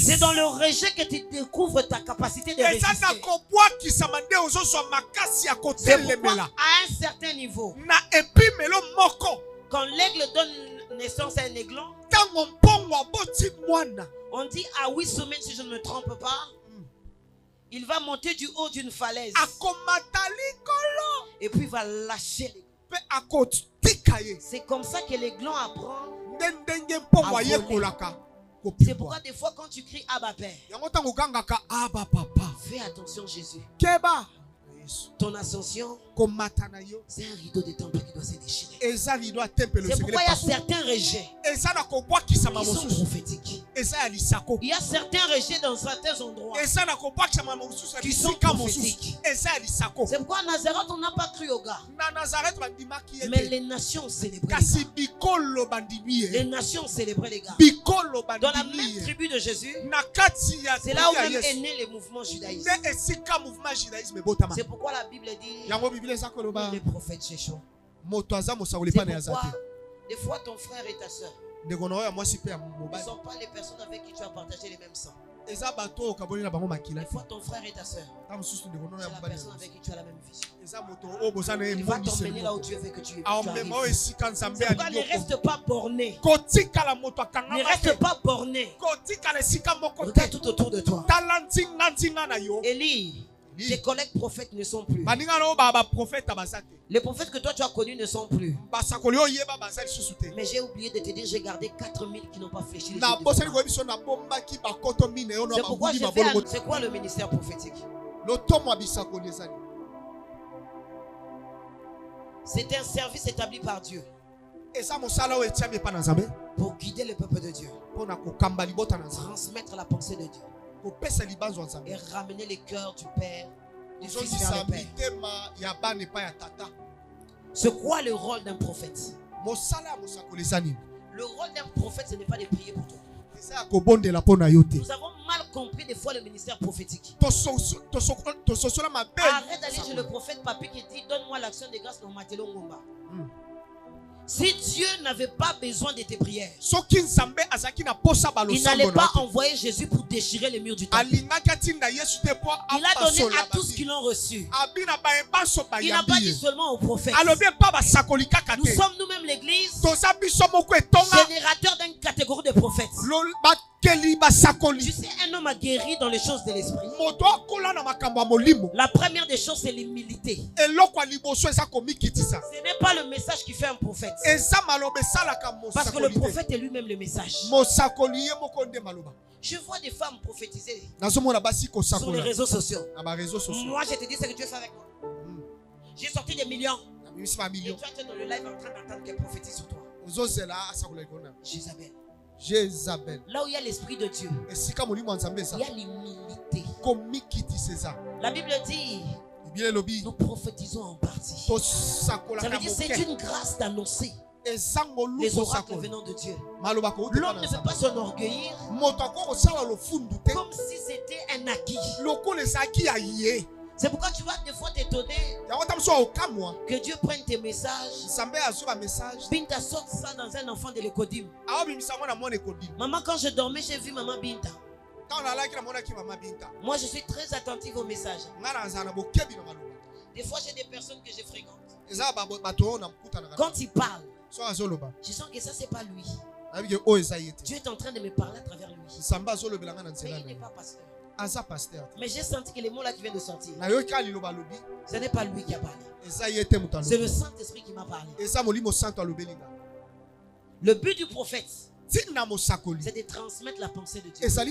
C'est dans le rejet que tu découvres ta capacité de résister. C'est pourquoi à un certain niveau, quand l'aigle donne naissance à un aiglon, on dit à 8 semaines, si je ne me trompe pas, il va monter du haut d'une falaise et puis il va lâcher l'aiglon. C'est comme ça que l'aiglon apprend à voler. C'est pourquoi des fois quand tu cries Abba Père, fais attention Jésus. Ton ascension, c'est un rideau de temple qui doit se déchirer. C'est pourquoi il y a certains rejets qui sont prophétiques. Il y a certains rejets dans certains endroits qui sont prophétiques. C'est pourquoi à Nazareth on n'a pas cru au gars. Mais les nations ont célébré les gars. Les ont célébré les gars. Dans la même tribu de Jésus, c'est là où même est né le mouvement judaïsme. C'est pourquoi la Bible dit les prophètes Chéchon. C'est pourquoi des fois ton frère et ta soeur ne sont pas les personnes avec qui tu as partagé les mêmes sangs. Des fois ton frère et ta soeur, c'est la personne avec qui tu as la même vision. Il va t'emmener là où Dieu veut que tu arrives. C'est pourquoi ne reste pas borné. Ne reste pas borné. Regarde tout autour de toi. Élie, tes collègues prophètes ne sont plus. Les prophètes que toi tu as connus ne sont plus. Mais j'ai oublié de te dire, j'ai gardé 4000 qui n'ont pas fléchi les yeux. C'est pourquoi j'ai fait c'est quoi le ministère prophétique? C'est un service établi par Dieu pour guider le peuple de Dieu, transmettre la pensée de Dieu et ramener les cœurs du Père, du Fils vers le Père. C'est quoi le rôle d'un prophète? Le rôle d'un prophète, ce n'est pas de prier pour toi. Nous avons mal compris des fois le ministère prophétique. Arrête d'aller chez le prophète Papi qui dit donne-moi l'action de grâce dans Matelo Ngomba. Si Dieu n'avait pas besoin de tes prières, il n'allait pas envoyer Jésus pour déchirer les murs du temple. Il a donné à tous qui l'ont reçu. Il n'a pas dit seulement aux prophètes. Nous sommes nous-mêmes l'église générateur d'une catégorie de prophètes. Tu sais, un homme a guéri dans les choses de l'esprit. La première des choses, c'est l'humilité. Ce n'est pas le message qui fait un prophète. Parce que le prophète est lui-même le message. Je vois des femmes prophétiser sur les réseaux sociaux. Moi, je te dis ce que Dieu fait avec moi. J'ai sorti des millions. Et toi, tu es dans le live en train d'entendre qu'elle prophétise sur toi. Jézabel. Là où il y a l'esprit de Dieu, il y a l'humilité. La Bible dit nous prophétisons en partie. Ça veut dire c'est une grâce d'annoncer les oracles venant de Dieu. L'homme ne peut pas s'enorgueillir comme si c'était un acquis. C'est pourquoi tu vas des fois t'étonner que Dieu prenne tes messages. Binta sorte ça dans un enfant de l'Ekodim. Maman, quand je dormais, j'ai vu maman Binta. Moi, je suis très attentive aux messages. Des fois, j'ai des personnes que je fréquente. Quand il parle, je sens que ça, c'est pas lui. Dieu est en train de me parler à travers lui. Mais il n'est pas pasteur. Mais j'ai senti que les mots là qui viennent de sortir, ce n'est pas lui qui a parlé. C'est le Saint-Esprit qui m'a parlé. Le but du prophète, c'est de transmettre la pensée de Dieu. C'est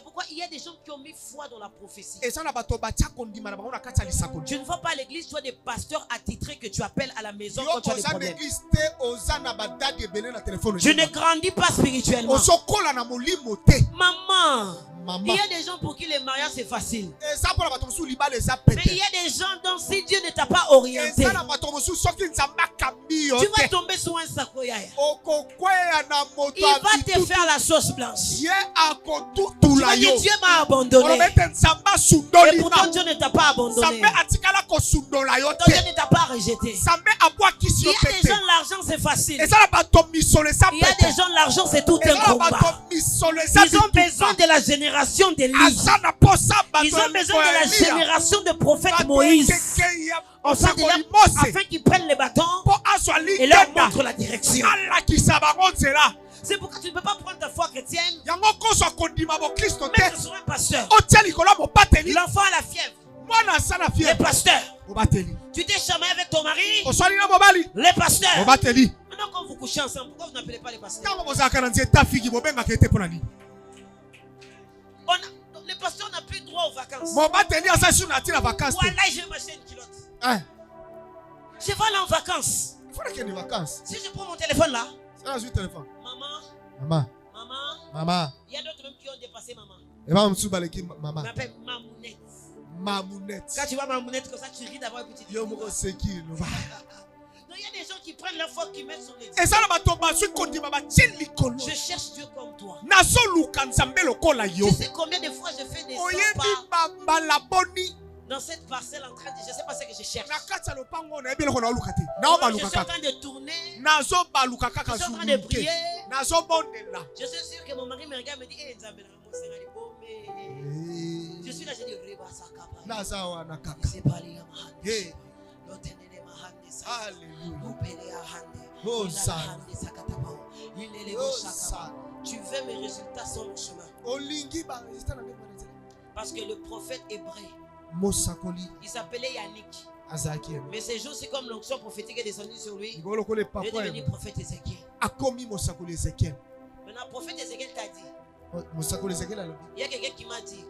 pourquoi il y a des gens qui ont mis foi dans la prophétie. Tu ne vas pas à l'église, tu as des pasteurs attitrés que tu appelles à la maison quand tu as des problèmes. Tu ne grandis pas spirituellement. Maman, Il y a des gens pour qui le mariage c'est facile. Mais il y a des gens dont si Dieu ne t'a pas orienté, tu vas tomber sur un sakoya. Il va te faire la sauce blanche. Tu vas dire Dieu m'a abandonné. Et pourtant Dieu ne t'a pas abandonné. Pourtant Dieu ne t'a pas rejeté. Il y a des gens l'argent c'est facile. Il y a des gens l'argent c'est tout un combat. Ils ont besoin de la génération d'Élie. Ils ont besoin de la génération de prophète Moïse. Afin qu'ils prennent les bâtons et leur montrent la direction. C'est pourquoi tu ne peux pas prendre ta foi chrétienne. Même si tu sois un pasteur. L'enfant a la fièvre. Les pasteurs. Tu t'es chamaillé avec ton mari. Les pasteurs. Maintenant quand vous couchez ensemble, pourquoi vous n'appelez pas les pasteurs? Les pasteurs n'ont plus droit aux vacances. Voilà, je vais m'acheter une culotte. Je vais aller en vacances. Si je prends mon téléphone là. Maman. Il y a d'autres même qui ont dépassé maman. M'appelle Mamounette. Quand tu vois Mamounette comme ça, tu ris d'avoir une petite. Il y a des gens qui prennent leur foi, qui mettent sur les dieux. Je cherche Dieu comme toi. Tu sais combien de fois je fais des pas dans cette parcelle en train de... Je ne sais pas ce que je cherche. Je suis en train de tourner. Je suis en train de prier. Je suis sûr que mon mari me regarde et me dit je suis là, je dis tu veux mes résultats sur mon chemin. Parce que le prophète hébreu, il s'appelait Yannick. Mais ces jours, c'est comme l'onction prophétique est descendue sur lui. Il est devenu prophète Ézéchiel. Maintenant, prophète Ézéchiel t'a dit. Il y a quelqu'un qui m'a dit,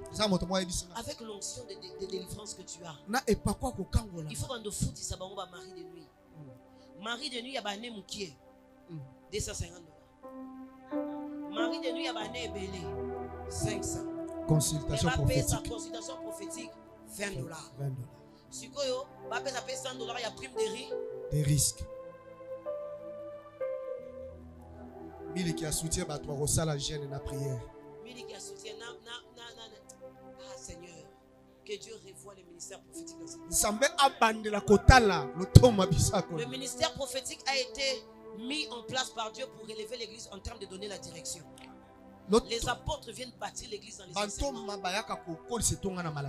avec l'onction de délivrance que tu as, il faut qu'on te foute ça va mari de nuit. Mari de nuit, il y a un moukier. 250 $. Mari de nuit, il y a un belé. 500. Consultation prophétique. Consultation prophétique, 20 $. Si tu as payé 100 $, il y a prime de riz. Des risques. Mille qui a soutien, bah toi ressens la gêne et la prière. Mille qui a soutien, ah Seigneur, que Dieu revoie le ministère prophétique dans cette vie. Le ministère prophétique a été mis en place par Dieu pour élever l'église en termes de donner la direction. Les apôtres viennent bâtir l'église dans les enseignements.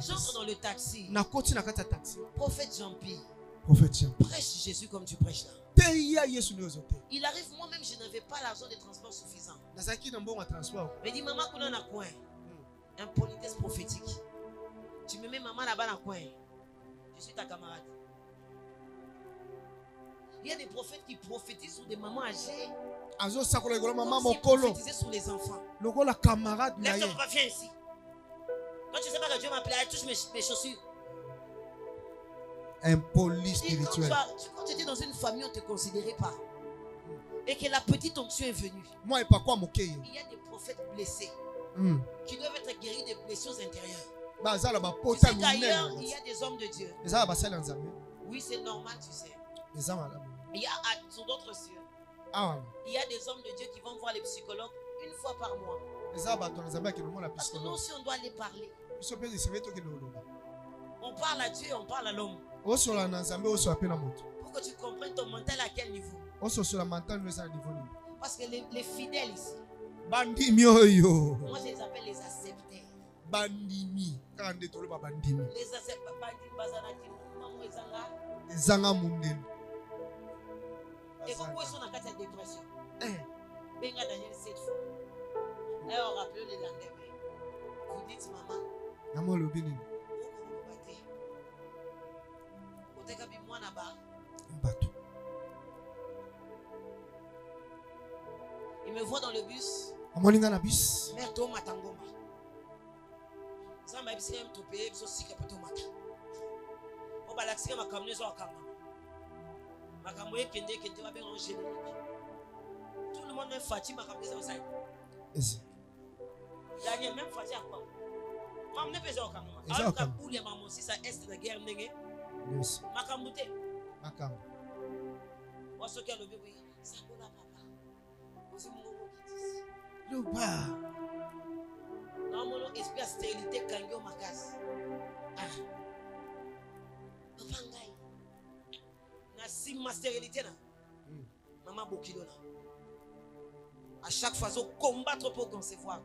J'entre dans le taxi. Prophète Jean-Pierre. Prêche Jésus comme tu prêches là. Il arrive, moi-même, je n'avais pas l'argent de transport suffisant. Mais dit, maman, qu'on en a coin. Un politesse prophétique. Tu me mets maman là-bas dans le coin. Je suis ta camarade. Il y a des prophètes qui prophétisent sur des mamans âgées. Ils prophétisent sur les enfants. Lève-toi, papa, viens ici. Quand tu sais pas que Dieu m'appelle, elle touche mes chaussures. Impoli spirituel. Quand tu étais dans une famille, on ne te considérait pas. Et que la petite onction est venue. Il y a des prophètes blessés qui doivent être guéris des blessures intérieures. Tu sais qu'ailleurs, il y a des hommes de Dieu. Oui, c'est normal, tu sais. Il y a sur d'autres cieux. Il y a des hommes de Dieu qui vont voir les psychologues une fois par mois. Parce que nous aussi, on doit les parler. On parle à Dieu et on parle à l'homme. Pour que tu comprennes ton mental à quel niveau. Parce que les fidèles ici, moi je les appelle les acceptés. Les acceptés. Et quand ils sont dans la dépression, Benga Daniel 7 fois. Et on rappelle le lendemain. Vous dites maman. Il me voit dans le bus. Mère Thomas Tangoma. Ça m'a dit que tu payes aussi que tu m'as. On va l'accéder à ma camion sur la caméra. Ma camion est kendé va bien en générique. Tout le monde est fatigué ma camion ça. Daniel même fatigué à quoi? Maman pesa okanga. Aloka boulia maman si ça est de guerre ndenge. Yes. Makambute. Makam. Wasoki alobi boye. Sakola papa. Ozi mungo kitisi. Loba. Non mon esprit à stérilité kango makas. Ah. Papa ngai. Na si ma stérilité na. Maman bokilo na. À chaque fois, on combattre pour concevoir.